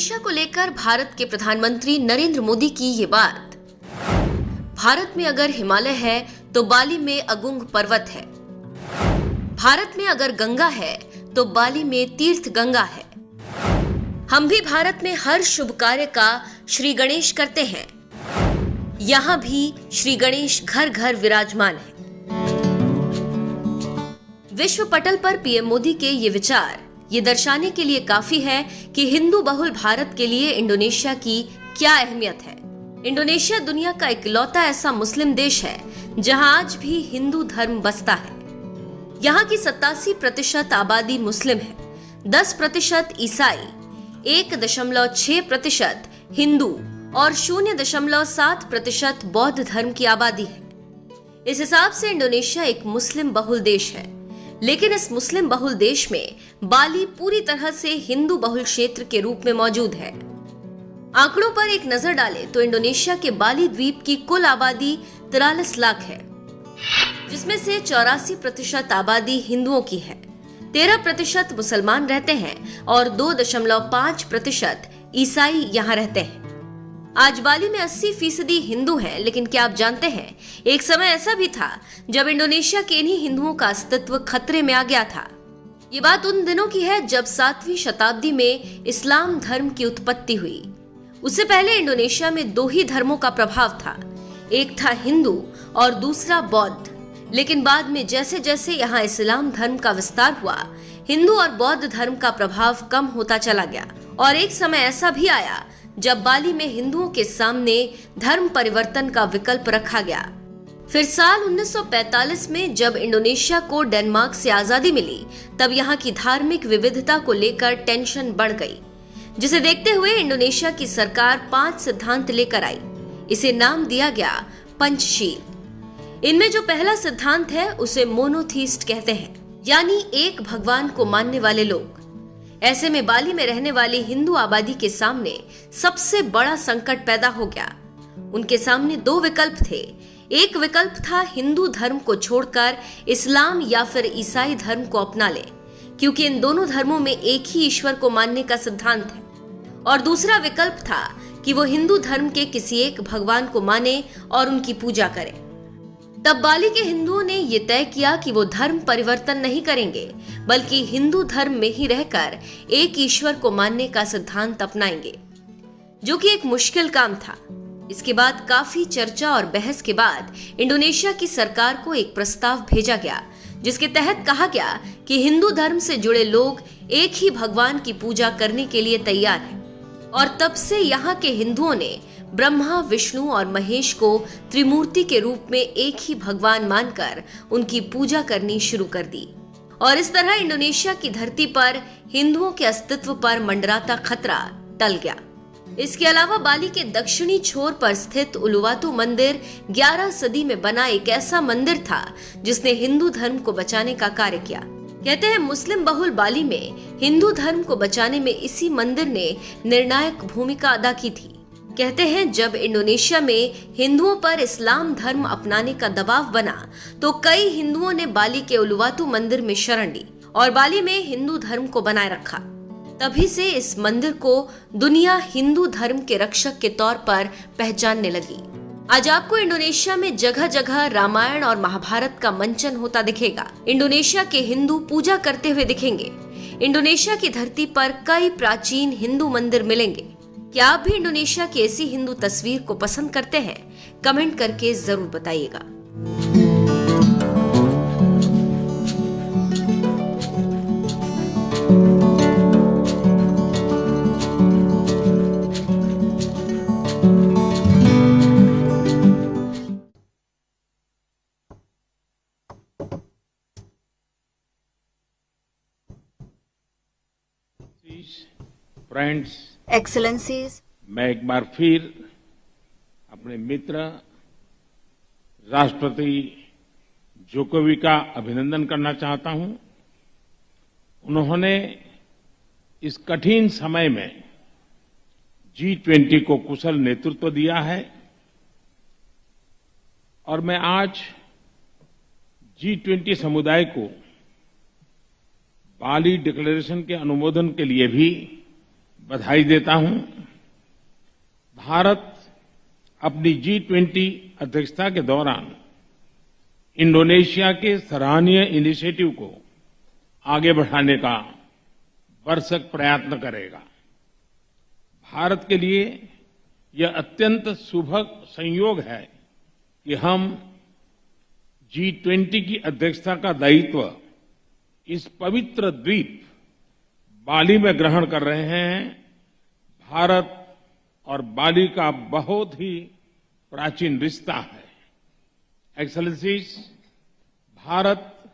Indonesia को लेकर भारत के प्रधानमंत्री नरेंद्र मोदी की ये बात। भारत में अगर हिमालय है तो बाली में अगुंग पर्वत है। भारत में अगर गंगा है तो बाली में तीर्थ गंगा है। हम भी भारत में हर शुभ कार्य का श्री गणेश करते हैं। यहाँ भी श्री गणेश घर घर विराजमान है। विश्व पटल पर पीएम मोदी के ये विचार ये दर्शाने के लिए काफी है कि हिंदू बहुल भारत के लिए इंडोनेशिया की क्या अहमियत है। इंडोनेशिया दुनिया का इकलौता ऐसा मुस्लिम देश है जहां आज भी हिंदू धर्म बसता है। यहाँ की 87% आबादी मुस्लिम है, 10% ईसाई, 1.6% हिंदू और 0.7% बौद्ध धर्म की आबादी है। इस हिसाब से इंडोनेशिया एक मुस्लिम बहुल देश है, लेकिन इस मुस्लिम बहुल देश में बाली पूरी तरह से हिंदू बहुल क्षेत्र के रूप में मौजूद है। आंकड़ों पर एक नजर डालें तो इंडोनेशिया के बाली द्वीप की कुल आबादी 43 लाख है, जिसमें से 84% आबादी हिंदुओं की है, 13% मुसलमान रहते हैं और 2.5% ईसाई यहाँ रहते हैं। आज बाली में 80% हिंदू हैं, लेकिन क्या आप जानते हैं एक समय ऐसा भी था जब इंडोनेशिया के इन्हीं हिंदुओं का अस्तित्व खतरे में आ गया था। ये बात उन दिनों की है जब 7वीं शताब्दी में इस्लाम धर्म की उत्पत्ति हुई। उससे पहले इंडोनेशिया में 2 ही धर्मों का प्रभाव था, एक था हिंदू और दूसरा बौद्ध। लेकिन बाद में जैसे जैसे यहाँ इस्लाम धर्म का विस्तार हुआ, हिंदू और बौद्ध धर्म का प्रभाव कम होता चला गया और एक समय ऐसा भी आया जब बाली में हिंदुओं के सामने धर्म परिवर्तन का विकल्प रखा गया। फिर साल 1945 में जब इंडोनेशिया को डेनमार्क से आजादी मिली, तब यहाँ की धार्मिक विविधता को लेकर टेंशन बढ़ गई, जिसे देखते हुए इंडोनेशिया की सरकार 5 सिद्धांत लेकर आई। इसे नाम दिया गया पंचशील। इनमें जो पहला सिद्धांत है उसे मोनोथीस्ट कहते हैं, यानी एक भगवान को मानने वाले लोग। ऐसे में बाली में रहने वाली हिंदू आबादी के सामने सबसे बड़ा संकट पैदा हो गया। उनके सामने 2 विकल्प थे। एक विकल्प था हिंदू धर्म को छोड़कर इस्लाम या फिर ईसाई धर्म को अपना ले, क्योंकि इन दोनों धर्मों में एक ही ईश्वर को मानने का सिद्धांत है। और दूसरा विकल्प था कि वो हिंदू धर्म के किसी एक भगवान को माने और उनकी पूजा करें। तब बाली के हिंदुओं ने ये तय किया कि वो धर्म परिवर्तन नहीं करेंगे, बल्कि हिंदू धर्म में ही रहकर एक ईश्वर को मानने का सिद्धांत अपनाएंगे, जो कि एक मुश्किल काम था। इसके बाद काफी चर्चा और बहस के बाद इंडोनेशिया की सरकार को एक प्रस्ताव भेजा गया, जिसके तहत कहा गया कि हिंदू धर्म से जुड़े लोग एक ही भगवान की पूजा करने के लिए तैयार हैं। और तब से यहाँ के हिंदुओं ने ब्रह्मा, विष्णु और महेश को त्रिमूर्ति के रूप में एक ही भगवान मानकर उनकी पूजा करनी शुरू कर दी। और इस तरह इंडोनेशिया की धरती पर हिंदुओं के अस्तित्व पर मंडराता खतरा टल गया। इसके अलावा बाली के दक्षिणी छोर पर स्थित उलुवातु मंदिर 11 सदी में बना एक ऐसा मंदिर था जिसने हिंदू धर्म को बचाने का कार्य किया। कहते हैं मुस्लिम बहुल बाली में हिंदू धर्म को बचाने में इसी मंदिर ने निर्णायक भूमिका अदा की थी। कहते हैं जब इंडोनेशिया में हिंदुओं पर इस्लाम धर्म अपनाने का दबाव बना तो कई हिंदुओं ने बाली के उलुवातु मंदिर में शरण ली और बाली में हिंदू धर्म को बनाए रखा। तभी से इस मंदिर को दुनिया हिंदू धर्म के रक्षक के तौर पर पहचानने लगी। आज आपको इंडोनेशिया में जगह जगह रामायण और महाभारत का मंचन होता दिखेगा। इंडोनेशिया के हिंदू पूजा करते हुए दिखेंगे। इंडोनेशिया की धरती पर कई प्राचीन हिंदू मंदिर मिलेंगे। क्या आप भी इंडोनेशिया की ऐसी हिंदू तस्वीर को पसंद करते हैं? कमेंट करके जरूर बताइएगा। फ्रेंड्स, एक्सेलेंसीज, मैं एक बार फिर अपने मित्र राष्ट्रपति जोकोविच का अभिनंदन करना चाहता हूं। उन्होंने इस कठिन समय में G20 को कुशल नेतृत्व दिया है और मैं आज G20 समुदाय को बाली डिक्लेरेशन के अनुमोदन के लिए भी बधाई देता हूं। भारत अपनी G20 अध्यक्षता के दौरान इंडोनेशिया के सराहनीय इनिशिएटिव को आगे बढ़ाने का भरसक प्रयत्न करेगा। भारत के लिए यह अत्यंत सुभग संयोग है कि हम G20 की अध्यक्षता का दायित्व इस पवित्र द्वीप बाली में ग्रहण कर रहे हैं। भारत और बाली का बहुत ही प्राचीन रिश्ता है। एक्सेलेंसीज, भारत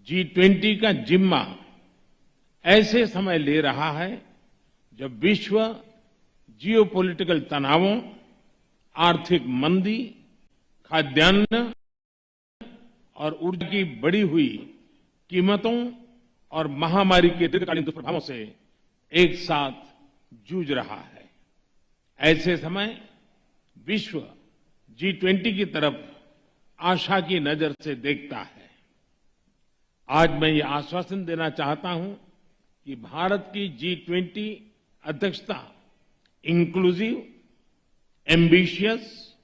G20 का जिम्मा ऐसे समय ले रहा है जब विश्व जियोपॉलिटिकल तनावों, आर्थिक मंदी, खाद्यान्न और ऊर्जा की बढ़ी हुई कीमतों और महामारी के दीर्घकालीन दुष्प्रभावों से एक साथ जूझ रहा है। ऐसे समय विश्व G20 की तरफ आशा की नजर से देखता है। आज मैं ये आश्वासन देना चाहता हूं कि भारत की G20 अध्यक्षता इंक्लूसिव, एम्बिशियस,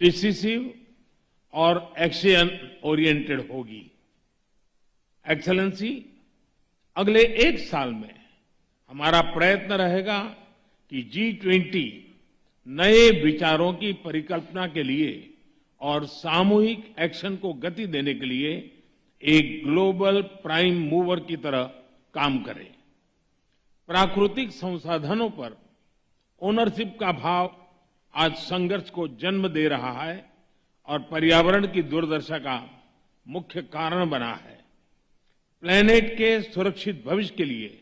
डिसिसिव और एक्शन ओरिएंटेड होगी। एक्सेलेंसी, अगले एक साल में हमारा प्रयत्न रहेगा कि G20 नए विचारों की परिकल्पना के लिए और सामूहिक एक्शन को गति देने के लिए एक ग्लोबल प्राइम मूवर की तरह काम करे। प्राकृतिक संसाधनों पर ओनरशिप का भाव आज संघर्ष को जन्म दे रहा है और पर्यावरण की दुर्दशा का मुख्य कारण बना है। प्लेनेट के सुरक्षित भविष्य के लिए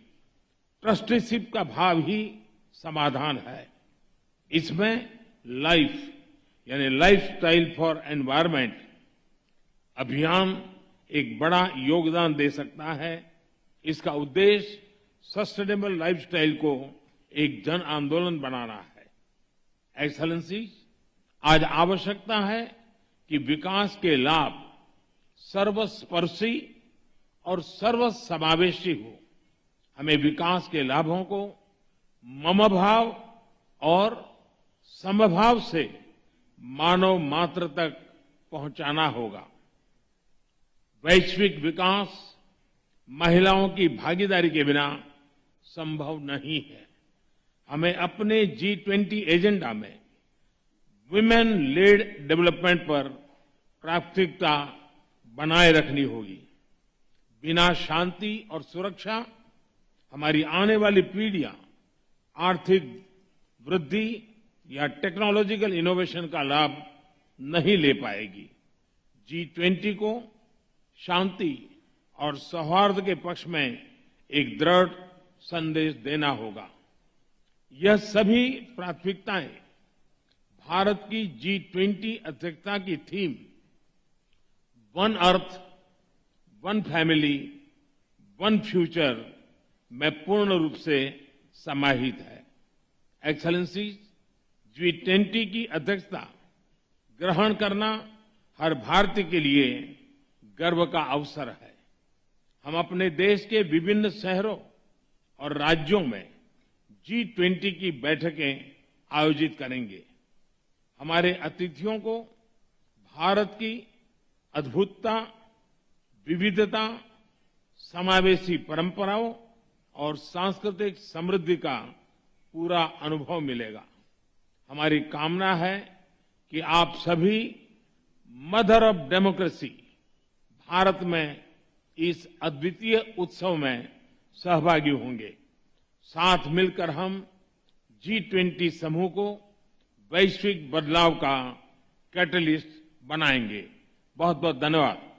ट्रस्टीशिप का भाव ही समाधान है। इसमें लाइफ यानी लाइफस्टाइल फॉर एनवायरमेंट अभियान एक बड़ा योगदान दे सकता है। इसका उद्देश्य सस्टेनेबल लाइफस्टाइल को एक जन आंदोलन बनाना है। एक्सेलेंसी, आज आवश्यकता है कि विकास के लाभ सर्वस्पर्शी और सर्वसमावेशी हो। हमें विकास के लाभों को ममभाव और समभाव से मानव मात्र तक पहुंचाना होगा। वैश्विक विकास महिलाओं की भागीदारी के बिना संभव नहीं है। हमें अपने G20 एजेंडा में वुमेन लेड डेवलपमेंट पर प्राथमिकता बनाए रखनी होगी। बिना शांति और सुरक्षा हमारी आने वाली पीढ़ियां आर्थिक वृद्धि या टेक्नोलॉजिकल इनोवेशन का लाभ नहीं ले पाएगी। G20 को शांति और सौहार्द के पक्ष में एक दृढ़ संदेश देना होगा। यह सभी प्राथमिकताएं भारत की G20 अध्यक्षता की theme one earth, one family, one future में पूर्ण रूप से समाहित है। एक्सेलेंसी, G20 की अध्यक्षता ग्रहण करना हर भारतीय के लिए गर्व का अवसर है। हम अपने देश के विभिन्न शहरों और राज्यों में G20 की बैठकें आयोजित करेंगे। हमारे अतिथियों को भारत की अद्भुतता, विविधता, समावेशी परंपराओं और सांस्कृतिक समृद्धि का पूरा अनुभव मिलेगा। हमारी कामना है कि आप सभी मदर ऑफ डेमोक्रेसी भारत में इस अद्वितीय उत्सव में सहभागी होंगे। साथ मिलकर हम G20 समूह को वैश्विक बदलाव का कैटलिस्ट बनाएंगे। बहुत बहुत धन्यवाद।